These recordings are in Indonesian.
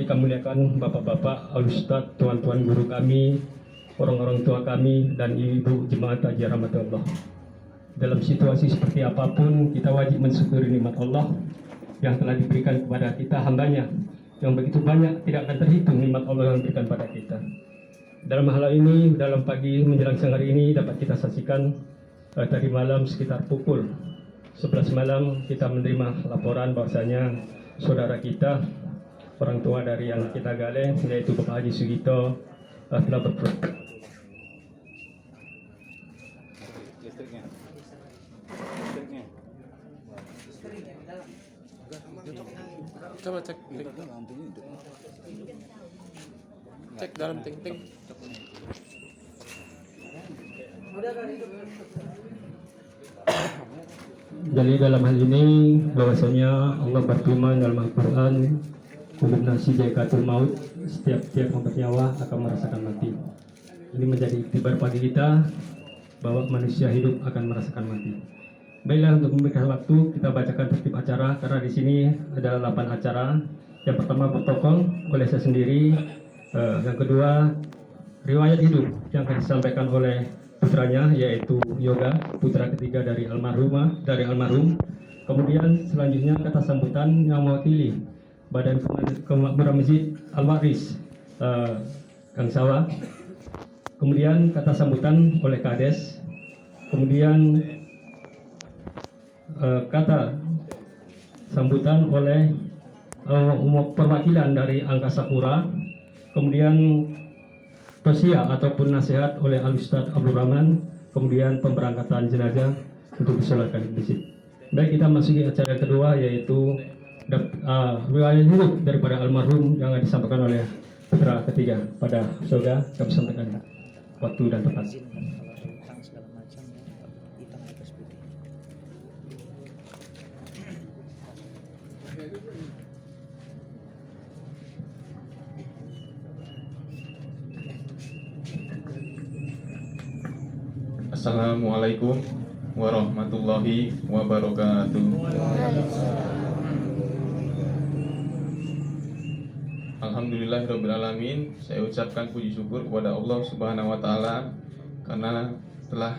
kami muliakan bapak-bapak, al-ustadz, tuan-tuan guru kami, orang-orang tua kami, dan ibu jemaat Haji Rahmatullah. Dalam situasi seperti apapun, kita wajib mensyukuri nikmat Allah yang telah diberikan kepada kita hambanya, yang begitu banyak tidak akan terhitung nikmat Allah yang diberikan pada kita. Dalam hal ini, dalam pagi menjelang siang hari ini dapat kita saksikan tadi malam sekitar pukul 11 malam kita menerima laporan bahwasanya saudara kita, orang tua dari anak kita Galeh, yaitu Bapak Haji Sugito, telah berproses. Coba cek dalam ting-ting. Jadi dalam hal ini bahwasanya Allah berfirman dalam Al-Quran, "Kullu nafsin dha'iqatul maut", setiap yang bernyawa akan merasakan mati. Ini menjadi iktibar bagi kita bahwa manusia hidup akan merasakan mati. Baiklah, untuk memberikan waktu kita bacakan tertib acara karena di sini ada 8 acara. Yang pertama protokol oleh saya sendiri, yang kedua riwayat hidup yang akan disampaikan oleh putranya yaitu Yoga, putra ketiga dari almarhum. Kemudian selanjutnya kata sambutan yang mewakili Badan Kemakmuran Masjid Al-Waris, Kang Sawa. Kemudian kata sambutan oleh Kades. Kemudian kata sambutan oleh perwakilan dari Angkasa Pura. Kemudian tosia ataupun nasihat oleh Al-Ustadz Abdul Rahman. Kemudian pemberangkatan jenazah untuk disolatkan di masjid. Baik, kita masuki acara kedua yaitu riwayat hidup daripada almarhum yang disampaikan oleh putra ketiga pada Soga. Kami sampaikan waktu dan tempat. Assalamualaikum warahmatullahi wabarakatuh. Alhamdulillahirrabbilalamin. Saya ucapkan puji syukur kepada Allah Subhanahu wa Ta'ala karena telah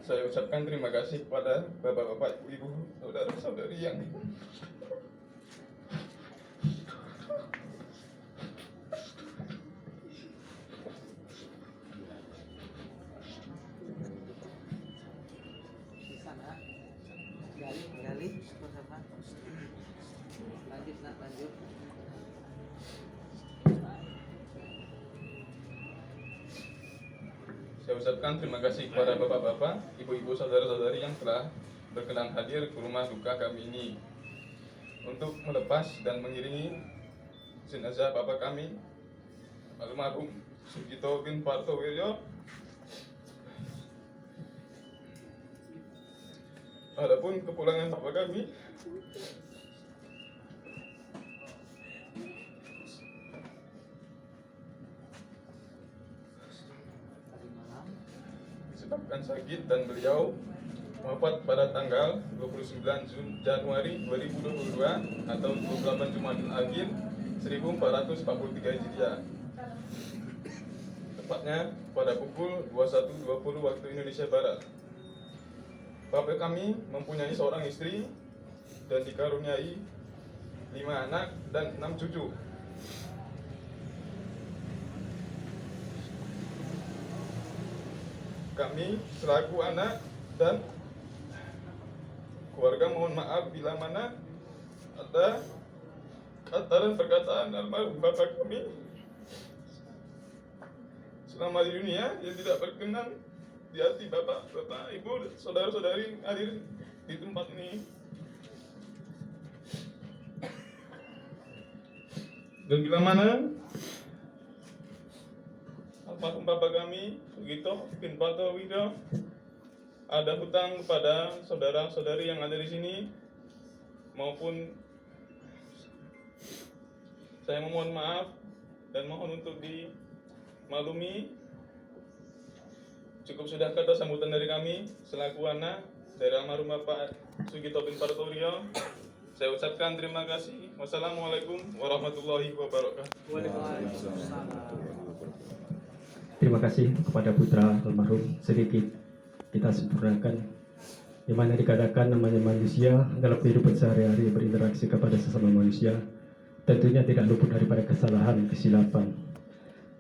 saya ucapkan terima kasih kepada bapak-bapak, ibu, saudara-saudari yang lanjut. Saya ucapkan terima kasih kepada bapak-bapak, ibu-ibu, saudara-saudari yang telah berkenan hadir ke rumah duka kami ini untuk melepas dan mengiringi jenazah bapak kami, almarhum Sugito bin Partowijoyo. Adapun kepulangan bapak kami disebabkan sakit dan beliau wafat pada tanggal 29 Januari 2022 atau 28 Jumadil Akhir 1443 Hijriah. Tepatnya pada pukul 21.20 waktu Indonesia Barat. Bapak kami mempunyai seorang istri dan dikaruniai 5 anak dan 6 cucu. Kami selaku anak dan keluarga mohon maaf bila mana ada kata dan perkataan almarhum bapak kami selama di dunia yang tidak berkenan di hati bapak, ibu, saudara-saudari hadir di tempat ini. Dan bila mana almarhum bapak kami Sugito bin Pato Wido ada hutang kepada saudara-saudari yang ada di sini, maupun saya memohon maaf dan mohon untuk dimaklumi. Cukup sudah kata sambutan dari kami selaku anak dari almarhum Bapak Sugito bin Pato Wido. Saya ucapkan terima kasih. Wassalamualaikum warahmatullahi wabarakatuh. Terima kasih kepada putra almarhum. Sedikit kita sempurnakan, di mana dikatakan namanya manusia dalam kehidupan sehari-hari berinteraksi kepada sesama manusia, tentunya tidak luput daripada kesalahan, kesilapan,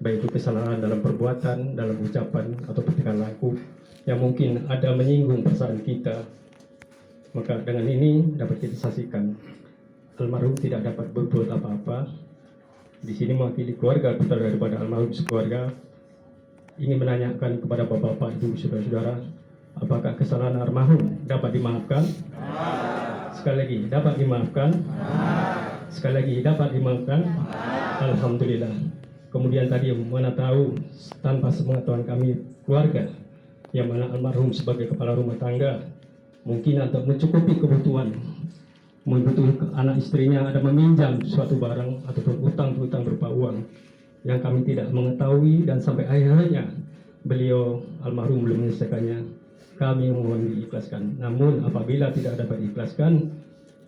baik itu kesalahan dalam perbuatan, dalam ucapan, atau tingkah laku yang mungkin ada menyinggung perasaan kita. Maka dengan ini dapat kita saksikan almarhum tidak dapat berbuat apa-apa. Di sini mewakili keluarga putra daripada almarhum sekeluarga ingin menanyakan kepada bapak-bapak, ibu, saudara-saudara, apakah kesalahan almarhum dapat dimaafkan? Sekali lagi, dapat dimaafkan? Sekali lagi, dapat dimaafkan? Alhamdulillah. Kemudian tadi mana tahu tanpa sepengetahuan kami keluarga, yang mana almarhum sebagai kepala rumah tangga mungkin untuk mencukupi kebutuhan, membutuhkan anak istrinya ada meminjam suatu barang ataupun utang berupa uang yang kami tidak mengetahui, dan sampai akhirnya beliau almarhum belum menyelesaikannya, kami mohon diikhlaskan. Namun apabila tidak dapat diikhlaskan,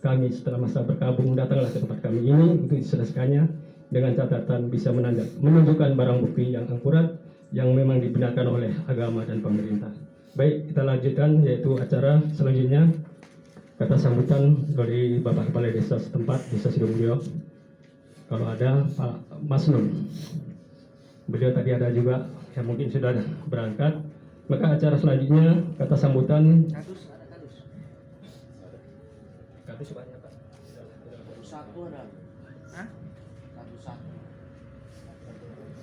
kami setelah masa berkabung datanglah ke tempat kami ini untuk diselesaikannya dengan catatan bisa menunjukkan barang bukti yang akurat yang memang dibenarkan oleh agama dan pemerintah. Baik, kita lanjutkan yaitu acara selanjutnya, kata sambutan dari Bapak Kepala Desa setempat, Desa Sidomulyo. Kalau ada Pak Mas Nun, beliau tadi ada juga yang mungkin sudah berangkat. Maka acara selanjutnya kata sambutan. Kadus, ada kadus. Kadus banyak Pak. Kadus satu ada. Hah? Kadus satu.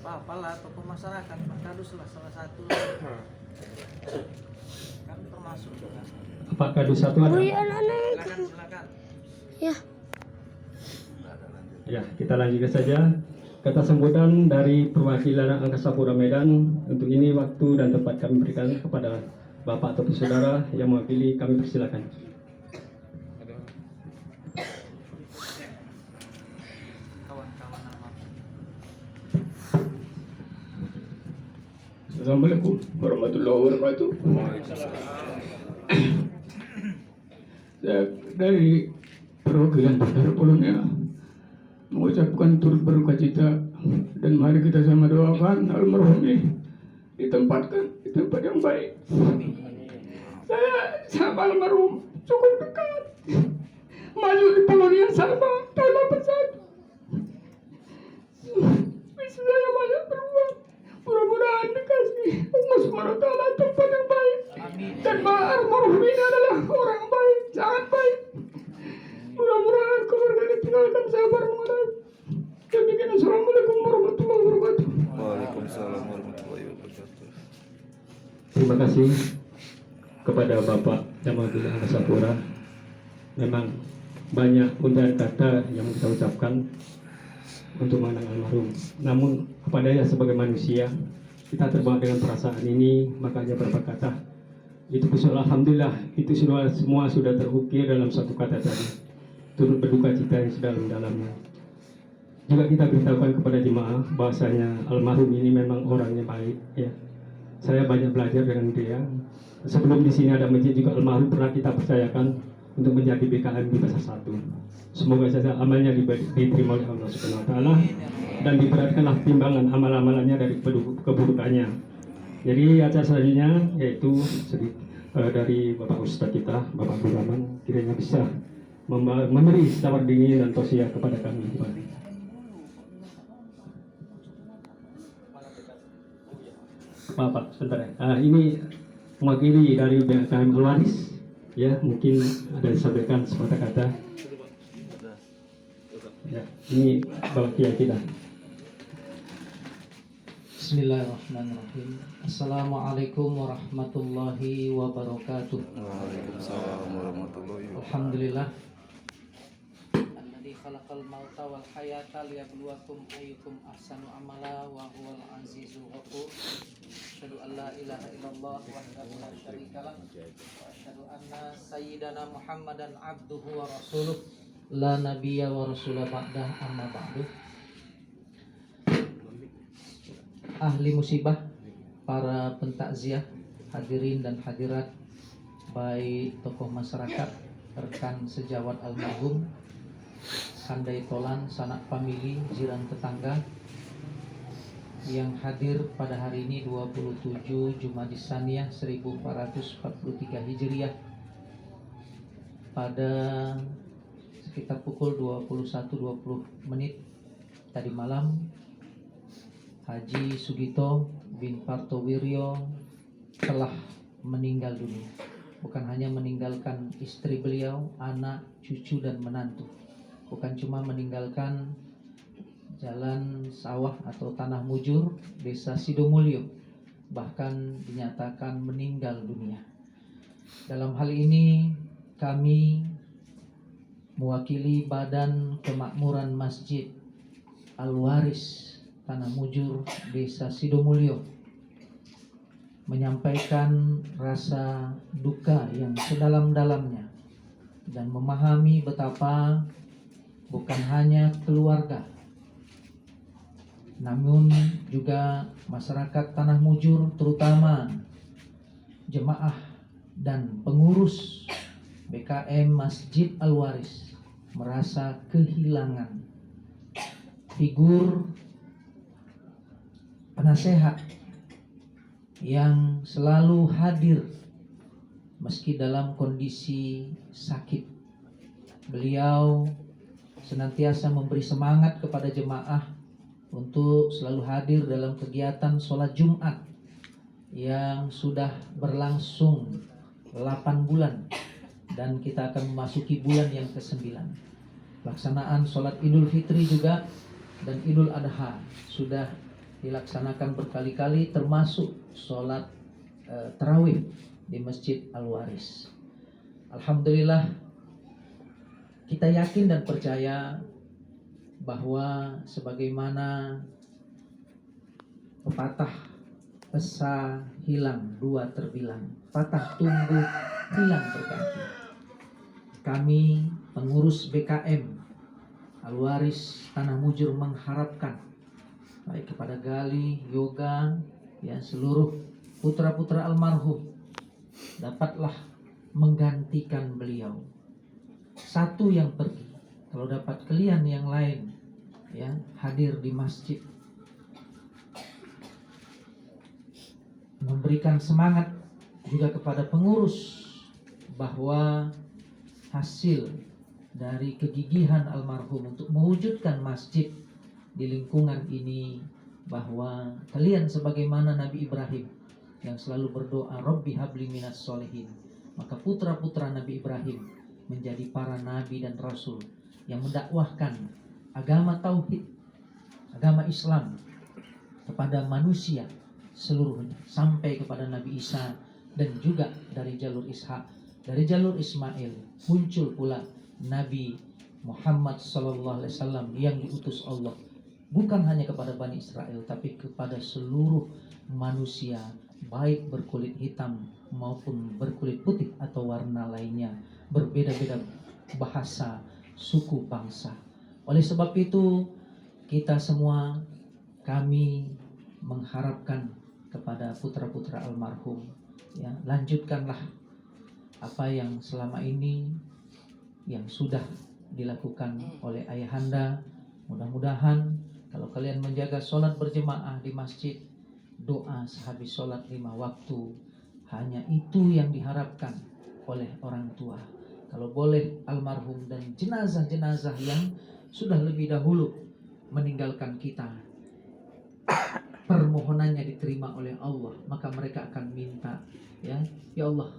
Apalah tokoh masyarakat, Pak Kadus lah salah satu. Kan termasuk juga. Pak Kadus satu ada. Silakan. Ya, kita lanjutkan saja. Kata sambutan dari perwakilan Angkasa Pura Medan. Untuk ini waktu dan tempat kami berikan kepada Bapak ataupun saudara yang mewakili, kami persilakan. Kawan-kawan almarhum. Assalamualaikum warahmatullahi wabarakatuh. Saya dari perwakilan Saudara Polonia mengucapkan turut berduka cita, dan mari kita sama doakan almarhum ini ditempatkan di tempat yang baik. Saya sama almarhum cukup dekat, maju di Polonia sama tahun 81. Bisa saya banyak berbuat. Mudah-mudahan dikasih Allah SWT tempat yang baik. Dan almarhum ini adalah orang baik, sangat baik. Mudah-mudahan keluarga ditinggalkan sabar mengenai. Demikian, assalamualaikum warahmatullahi wabarakatuh. Waalaikumsalam warahmatullahi wabarakatuh. Terima kasih kepada Bapak Jamaluddin Angkasa Pura. Memang banyak untayan kata yang kita ucapkan untuk mengenang almarhum. Namun kepadanya sebagai manusia, kita terbawa dengan perasaan ini, makanya beberapa kata. Itu pun alhamdulillah, itu semua sudah terukir dalam satu kata tadi. Turut berduka cita yang sedalam-dalamnya. Juga kita beritahukan kepada jemaah bahwasanya almarhum ini memang orangnya baik, ya. Saya banyak belajar dengan dia. Sebelum di sini ada masjid juga almarhum pernah kita percayakan untuk menjadi BKM di Pasar 1. Semoga saja amalnya diterima oleh Allah Subhanahu wa taala dan diberatkanlah timbangan amal-amalannya dari keburukannya. Jadi acara selanjutnya yaitu dari Bapak Ustadz kita, Bapak Abdul Rahman, kiranya bisa memberi tawar dingin dan tausiah kepada kami. Bapak, sebentar ya. Ini mewakili dari BKM Al-Waris, ya, mungkin ada disampaikan sepatah kata. Ya, ini Bapak Kiai kita. Bismillahirrahmanirrahim. Assalamualaikum warahmatullahi wabarakatuh. Waalaikumsalam warahmatullahi wabarakatuh. Alhamdulillah, khalaqal mauta wal hayata liyabluwakum ayyukum ahsanu amala wa huwal azizul ghafur. Asyhadu an la ilaha illallah wahdahu la syarika lah wa asyhadu anna sayyidana Muhammadan abduhu wa rasuluh la nabiyya wa rasula ba'dah amma ba'du. Ahli musibah, para pentakziah, hadirin dan hadirat, baik tokoh masyarakat, rekan sejawat almarhum, handai tolan, sanak famili, jiran tetangga yang hadir pada hari ini 27 Jumadis Tsaniyah 1443 Hijriah pada sekitar pukul 21.20 tadi malam. Haji Sugito bin Partowirio telah meninggal dunia. Bukan hanya meninggalkan istri beliau, anak, cucu dan menantu. Bukan cuma meninggalkan jalan sawah atau tanah mujur desa Sidomulyo, bahkan dinyatakan meninggal dunia. Dalam hal ini kami mewakili Badan Kemakmuran Masjid Al-Waris Tanah Mujur Desa Sidomulyo menyampaikan rasa duka yang sedalam-dalamnya dan memahami betapa bukan hanya keluarga namun juga masyarakat Tanah Mujur, terutama jemaah dan pengurus BKM Masjid Al-Waris merasa kehilangan figur penasehat yang selalu hadir meski dalam kondisi sakit. Beliau senantiasa memberi semangat kepada jemaah untuk selalu hadir dalam kegiatan sholat Jumat yang sudah berlangsung 8 bulan dan kita akan memasuki bulan yang ke-9. Pelaksanaan sholat Idul Fitri juga dan Idul Adha sudah dilaksanakan berkali-kali, termasuk sholat tarawih di Masjid Al-Waris. Alhamdulillah, kita yakin dan percaya bahwa sebagaimana pepatah esa hilang dua terbilang, patah tumbuh hilang berganti. Kami pengurus BKM Al-Waris Tanah Mujur mengharapkan baik kepada Gali, Yoga, ya seluruh putra-putra almarhum dapatlah menggantikan beliau. Satu yang pergi, kalau dapat kalian yang lain ya hadir di masjid, memberikan semangat juga kepada pengurus bahwa hasil dari kegigihan almarhum untuk mewujudkan masjid di lingkungan ini, bahwa kalian sebagaimana Nabi Ibrahim yang selalu berdoa Rabbi habli minas solihin, maka putra-putra Nabi Ibrahim menjadi para nabi dan rasul yang mendakwahkan agama tauhid, agama Islam kepada manusia seluruhnya sampai kepada Nabi Isa, dan juga dari jalur Ishak, dari jalur Ismail muncul pula Nabi Muhammad SAW yang diutus Allah bukan hanya kepada Bani Israel tapi kepada seluruh manusia, baik berkulit hitam maupun berkulit putih atau warna lainnya, berbeda-beda bahasa, suku, bangsa. Oleh sebab itu kita semua, kami mengharapkan kepada putra-putra almarhum, ya, lanjutkanlah apa yang selama ini yang sudah dilakukan oleh ayahanda. Mudah-mudahan kalau kalian menjaga sholat berjemaah di masjid, doa sehabis sholat 5 waktu, hanya itu yang diharapkan oleh orang tua. Kalau boleh almarhum dan jenazah-jenazah yang sudah lebih dahulu meninggalkan kita, permohonannya diterima oleh Allah, maka mereka akan minta, ya Allah,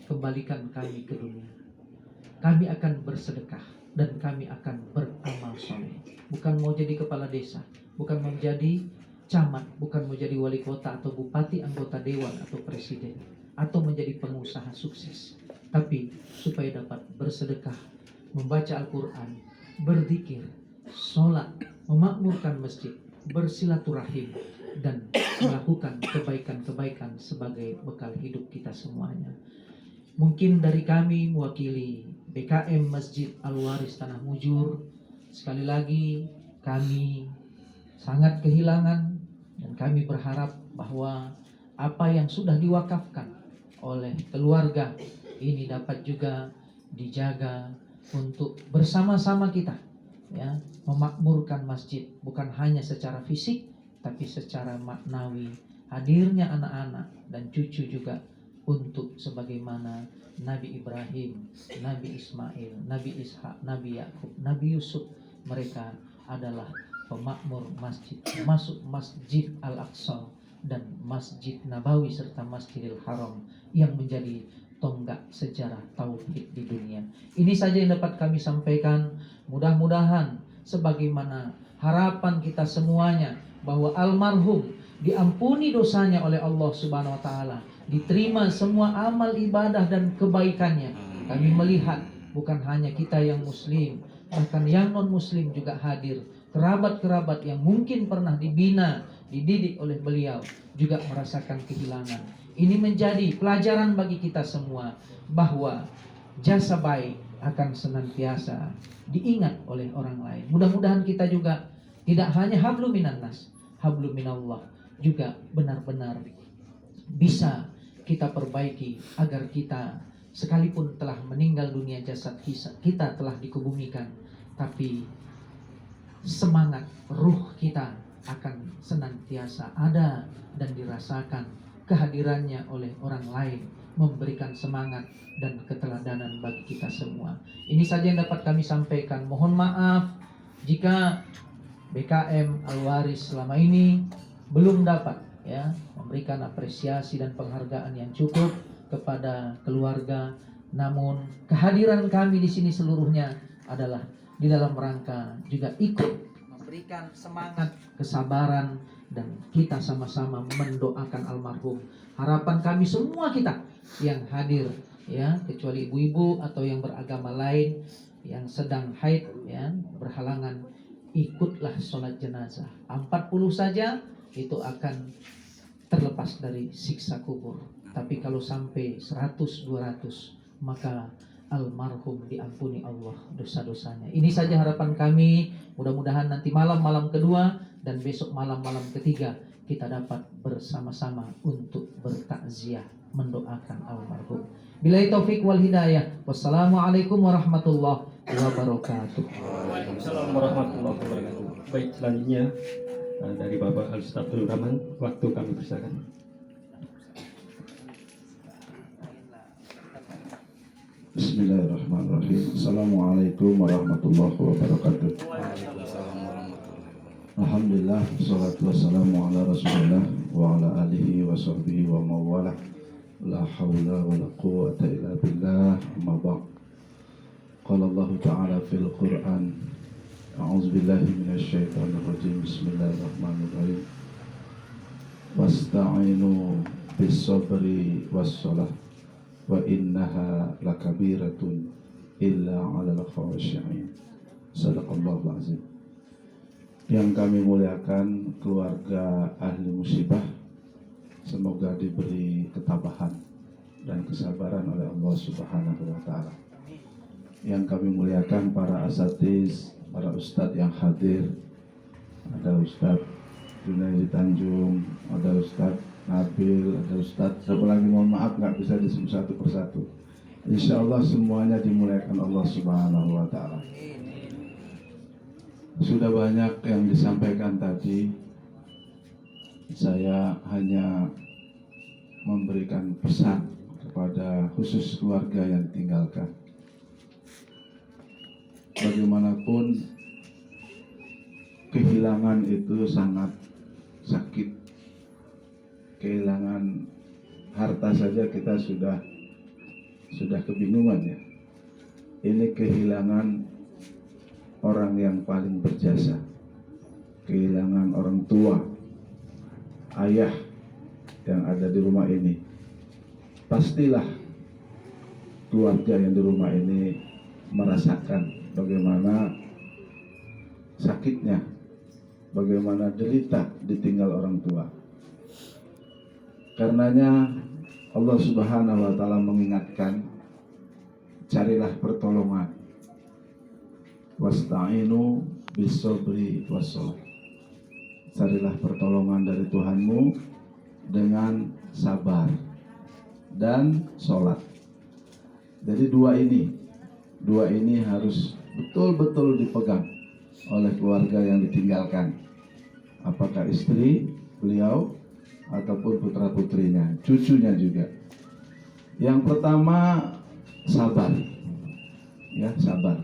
kembalikan kami ke dunia. Kami akan bersedekah dan kami akan beramal soleh. Bukan mau jadi kepala desa, bukan mau jadi camat, bukan mau jadi wali kota atau bupati, anggota dewan atau presiden, atau menjadi pengusaha sukses, tapi supaya dapat bersedekah, membaca Al-Quran, berzikir, sholat, memakmurkan masjid, bersilaturahim, dan melakukan kebaikan-kebaikan sebagai bekal hidup kita semuanya. Mungkin dari kami mewakili BKM Masjid Al-Waris Tanah Mujur, sekali lagi kami sangat kehilangan, dan kami berharap bahwa apa yang sudah diwakafkan oleh keluarga ini dapat juga dijaga untuk bersama-sama kita, ya, memakmurkan masjid, bukan hanya secara fisik tapi secara maknawi. Hadirnya anak-anak dan cucu juga untuk sebagaimana Nabi Ibrahim, Nabi Ismail, Nabi Ishak, Nabi Yakub, Nabi Yusuf, mereka adalah pemakmur masjid, termasuk Masjid Al-Aqsa dan Masjid Nabawi serta Masjidil Haram yang menjadi tonggak sejarah tauhid di dunia. Ini saja yang dapat kami sampaikan. Mudah-mudahan sebagaimana harapan kita semuanya bahwa almarhum diampuni dosanya oleh Allah Subhanahu wa taala, diterima semua amal ibadah dan kebaikannya. Kami melihat bukan hanya kita yang muslim, bahkan yang non muslim juga hadir. Kerabat-kerabat yang mungkin pernah dibina, dididik oleh beliau juga merasakan kehilangan. Ini menjadi pelajaran bagi kita semua bahwa jasa baik akan senantiasa diingat oleh orang lain. Mudah-mudahan kita juga tidak hanya hablum minan nas, hablum minallah juga benar-benar bisa kita perbaiki agar kita sekalipun telah meninggal dunia, jasad kita telah dikebumikan, tapi semangat ruh kita akan senantiasa ada dan dirasakan kehadirannya oleh orang lain, memberikan semangat dan keteladanan bagi kita semua. Ini saja yang dapat kami sampaikan. Mohon maaf jika BKM Al-Waris selama ini belum dapat, ya, memberikan apresiasi dan penghargaan yang cukup kepada keluarga. Namun kehadiran kami di sini seluruhnya adalah di dalam rangka juga ikut memberikan semangat, kesabaran, dan kita sama-sama mendoakan almarhum. Harapan kami semua kita yang hadir, ya, kecuali ibu-ibu atau yang beragama lain yang sedang haid, ya, berhalangan, ikutlah sholat jenazah. 40 saja itu akan terlepas dari siksa kubur. Tapi kalau sampai 100-200 maka almarhum diampuni Allah dosa-dosanya. Ini saja harapan kami. Mudah-mudahan nanti malam-malam kedua dan besok malam-malam ketiga kita dapat bersama-sama untuk bertakziah, mendoakan almarhum. Billahi taufik wal hidayah. Wassalamualaikum warahmatullahi wabarakatuh. Waalaikumsalam warahmatullahi wabarakatuh. Baik, selanjutnya dari Bapak Al-Ustaz Abdul Rahman, waktu kami persilakan. Bismillahirrahmanirrahim. Assalamualaikum warahmatullahi wabarakatuh. Alhamdulillah, salatu wassalamu ala rasulillah wa ala alihi wa sahbihi wa mawala. La hawla wa la quwwata illa billah. Amma ba'd. Qala Allah ta'ala fil Qur'an, a'udzu billahi minasy syaithanir rajim. Bismillahirrahmanirrahim. Wasta'inu bis sabri was shalah wa innaha lakabiratun illa 'alal khashi'in. Sadaqallahul azim. Yang kami muliakan keluarga ahli musibah, semoga diberi ketabahan dan kesabaran oleh Allah Subhanahu wa taala. Yang kami muliakan para asatiz, para ustadz yang hadir. Ada Ustadz Junaidi Tanjung, ada Ustadz Nabil, ada Ustadz, siapa lagi, mohon maaf nggak bisa disebut satu persatu. Insya Allah semuanya dimuliakan Allah Subhanahu wa taala. Sudah banyak yang disampaikan tadi. Saya hanya memberikan pesan kepada khusus keluarga yang tinggalkan. Bagaimanapun kehilangan itu sangat sakit. Kehilangan harta saja kita sudah kebingungan, ya. Ini kehilangan orang yang paling berjasa, kehilangan orang tua, ayah yang ada di rumah ini. Pastilah keluarga yang di rumah ini merasakan bagaimana sakitnya, bagaimana derita ditinggal orang tua. Karenanya Allah Subhanahu wa taala mengingatkan, carilah pertolongan. Wasta'inu bis-sabri was-shalah. Carilah pertolongan dari Tuhanmu dengan sabar dan sholat. Jadi dua ini harus betul-betul dipegang oleh keluarga yang ditinggalkan. Apakah istri beliau ataupun putra-putrinya, cucunya juga. Yang pertama sabar, ya sabar.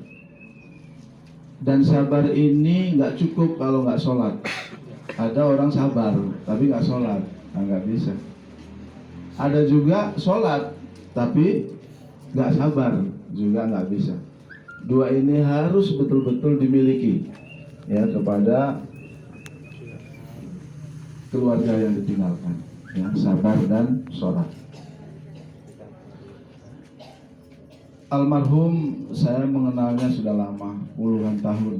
Dan sabar ini nggak cukup kalau nggak sholat. Ada orang sabar tapi nggak sholat, nggak bisa. Ada juga sholat tapi nggak sabar, juga nggak bisa. Dua ini harus betul-betul dimiliki ya kepada keluarga yang ditinggalkan, ya, sabar dan sholat. Almarhum saya mengenalnya sudah lama, puluhan tahun,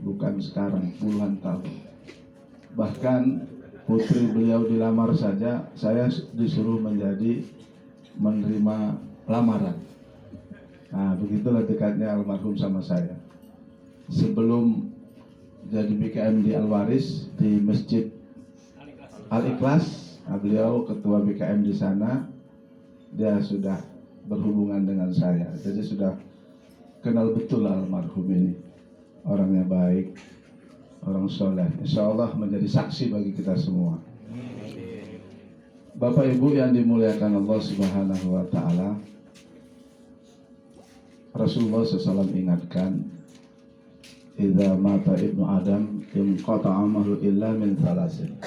bukan sekarang, puluhan tahun. Bahkan putri beliau dilamar saja, saya disuruh menerima lamaran. Nah, begitulah dekatnya almarhum sama saya. Sebelum jadi BKM di Al-Waris di Masjid Al-Ikhlas, beliau ketua BKM di sana, dia sudah berhubungan dengan saya. Jadi sudah kenal betul almarhum ini. Orangnya baik, orang soleh. Insya Allah menjadi saksi bagi kita semua. Bapak Ibu yang dimuliakan Allah Subhanahu wa taala, Rasulullah SAW ingatkan, idza mata ibnu Adam inqata amalu illa min thalasin.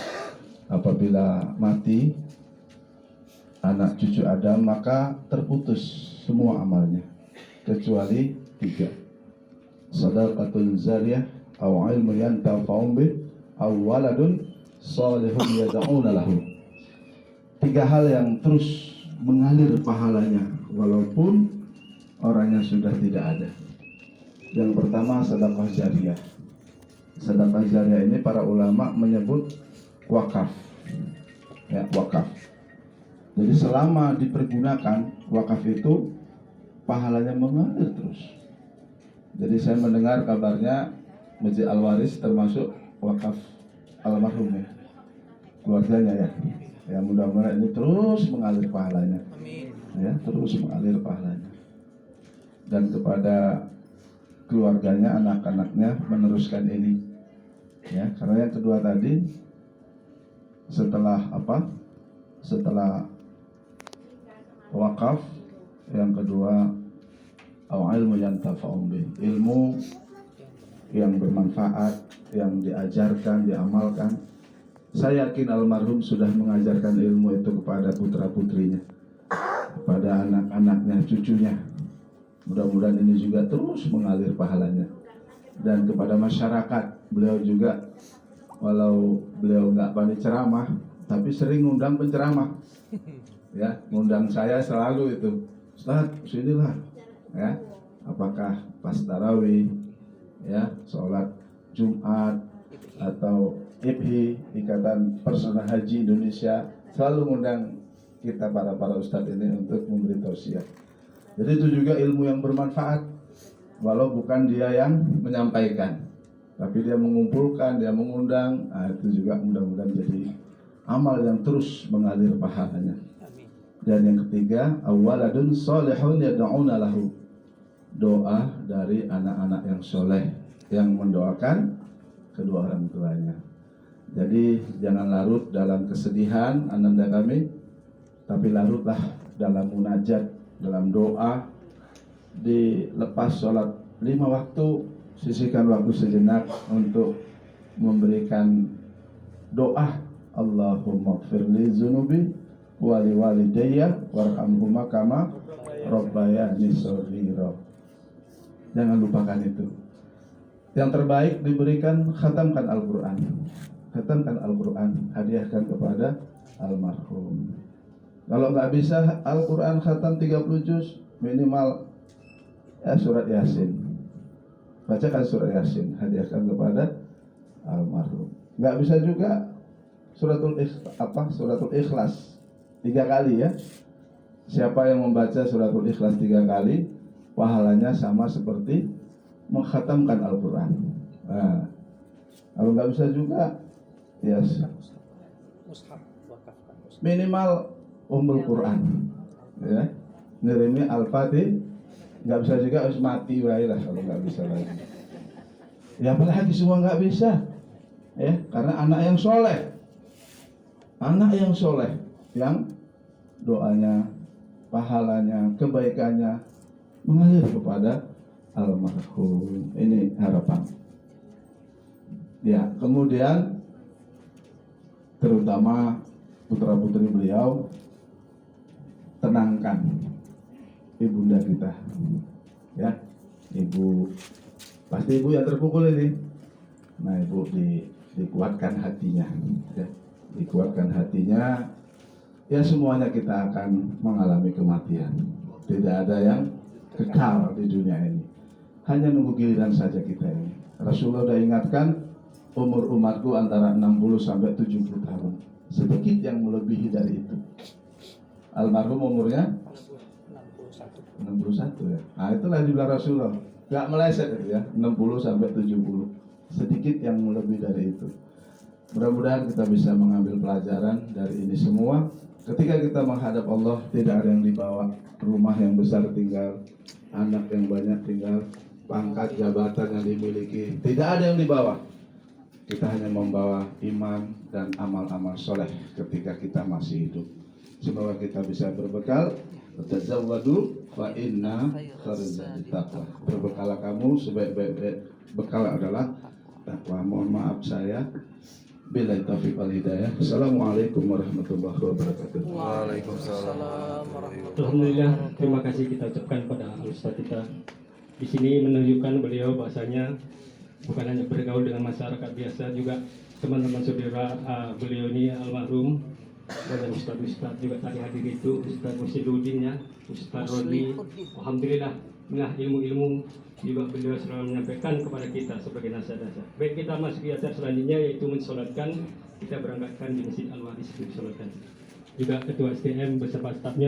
Apabila mati anak cucu Adam, maka terputus semua amalnya kecuali 3. Shadaqatun zariyah aw ilmun yantafa'u bih aw waladun shalihun yad'una lahu. 3 hal yang terus mengalir pahalanya walaupun orangnya sudah tidak ada. Yang pertama sedekah jariyah. Sedekah jariyah ini para ulama menyebut wakaf. Ya, wakaf. Jadi selama dipergunakan wakaf itu pahalanya mengalir terus. Jadi saya mendengar kabarnya Masjid Al-Waris termasuk wakaf almarhum ya, keluarganya ya. Ya mudah-mudahan ini terus mengalir pahalanya. Amin. Ya, terus mengalir pahalanya. Dan kepada keluarganya, anak-anaknya meneruskan ini. Ya, karena yang kedua tadi setelah wakaf, yang kedua ilmu yang tafa'um bih, ilmu yang bermanfaat, yang diajarkan, diamalkan. Saya yakin almarhum sudah mengajarkan ilmu itu kepada putra-putrinya, kepada anak-anaknya, cucunya. Mudah-mudahan ini juga terus mengalir pahalanya. Dan kepada masyarakat, beliau juga, walau beliau nggak pandai ceramah, tapi sering ngundang penceramah. Ya, ngundang saya selalu itu, Ustaz, sinilah. Ya, apakah pas tarawih, ya, sholat Jumat atau IPHI, Ikatan Personal Haji Indonesia, selalu ngundang kita para ustadz ini untuk memberi tausiah. Jadi itu juga ilmu yang bermanfaat, walau bukan dia yang menyampaikan, tapi dia mengumpulkan, dia mengundang. Nah, itu juga mudah-mudahan jadi amal yang terus mengalir pahalanya. Dan yang ketiga, awaladun sholihun yad'una lahu, doa dari anak-anak yang soleh yang mendoakan kedua orang tuanya. Jadi jangan larut dalam kesedihan ananda kami, tapi larutlah dalam munajat, dalam doa. Dilepas sholat 5 waktu, sisihkan waktu sejenak untuk memberikan doa. Allahumma gfirli zunubi wali walidayya warhamhuma kama rabbayani shaghira. Jangan lupakan itu. Yang terbaik diberikan khatamkan Al-Quran. Khatamkan Al-Quran, hadiahkan kepada almarhum. Kalau nggak bisa Al-Quran khatam 30 juz, minimal ya surat Yasin. bacakan surah Yasin, hadiahkan kepada almarhum. Nggak bisa juga suratul Ikhlas 3 kali ya. Siapa yang membaca suratul Ikhlas 3 kali, pahalanya sama seperti mengkhatamkan Al-Quran. Nah, kalau nggak bisa juga, ya minimal Quran, ya, ngirimi Al-Fatih. Nggak bisa juga harus mati wae lah kalau nggak bisa lagi. Ya apalagi semua nggak bisa, ya, karena anak yang soleh, yang doanya, pahalanya, kebaikannya mengalir kepada almarhum. Ini harapan. Ya, kemudian terutama putra-putri beliau, tenangkan ibunda kita, ya, ibu, pasti ibu yang terpukul ini. Nah, ibu dikuatkan hatinya, ya, dikuatkan hatinya. Ya, semuanya kita akan mengalami kematian. Tidak ada yang kekal di dunia ini. Hanya nunggu giliran saja kita ini. Rasulullah sudah ingatkan, umur umatku antara 60 sampai 70 tahun. Sedikit yang melebihi dari itu. Almarhum umurnya 61 ya. Nah, itulah dibilang Rasulullah. Gak meleset itu ya, 60 sampai 70. Sedikit yang lebih dari itu. Mudah-mudahan kita bisa mengambil pelajaran dari ini semua. Ketika kita menghadap Allah, tidak ada yang dibawa. Rumah yang besar tinggal, anak yang banyak tinggal, pangkat jabatan yang dimiliki, tidak ada yang dibawa. Kita hanya membawa iman dan amal-amal soleh ketika kita masih hidup. Semoga kita bisa berbekal. Tazawwadu fa inna khairal taqwa. Berbekalah kamu, sebaik-baik bekal adalah takwa. Mohon maaf saya. Billahi taufiq wal hidayah. Assalamualaikum warahmatullahi wabarakatuh. Waalaikumsalam. Alhamdulillah, terima kasih kita ucapkan pada Ustaz kita. Di sini menunjukkan beliau bahasanya bukan hanya bergaul dengan masyarakat biasa, juga teman-teman saudara beliau ini almarhum, dan Ustaz juga tadi hadir itu, Ustaz Musidudin ya, Ustaz Rodni. Alhamdulillah, nah ilmu-ilmu juga beliau selalu menyampaikan kepada kita sebagai nasihat-nasihat. Baik, kita masuk ke acara selanjutnya, yaitu mensolatkan. Kita berangkatkan di Masjid Al-Waris disolatkan. Juga Ketua SDM beserta stafnya.